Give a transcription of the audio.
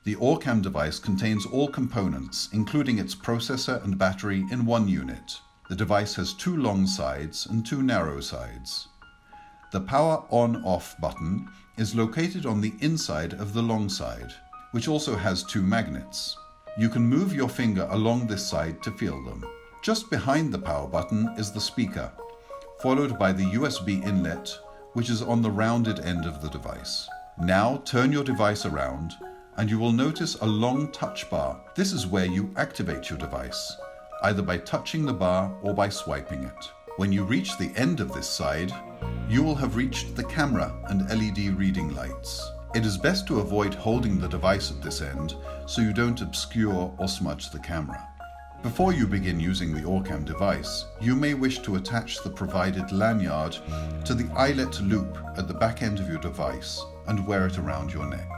The OrCam device contains all components, including its processor and battery, in one unit. The device has 2 long sides and 2 narrow sides. The power on-off button is located on the inside of the long side, which also has 2 magnets. You can move your finger along this side to feel them. Just behind the power button is the speaker, followed by the USB inlet, which is on the rounded end of the device. Now turn your device around and you will notice a long touch bar. This is where you activate your device, either by touching the bar or by swiping it. When you reach the end of this side, you will have reached the camera and LED reading lights. It is best to avoid holding the device at this end so you don't obscure or smudge the camera. Before you begin using the OrCam device, you may wish to attach the provided lanyard to the eyelet loop at the back end of your device and wear it around your neck.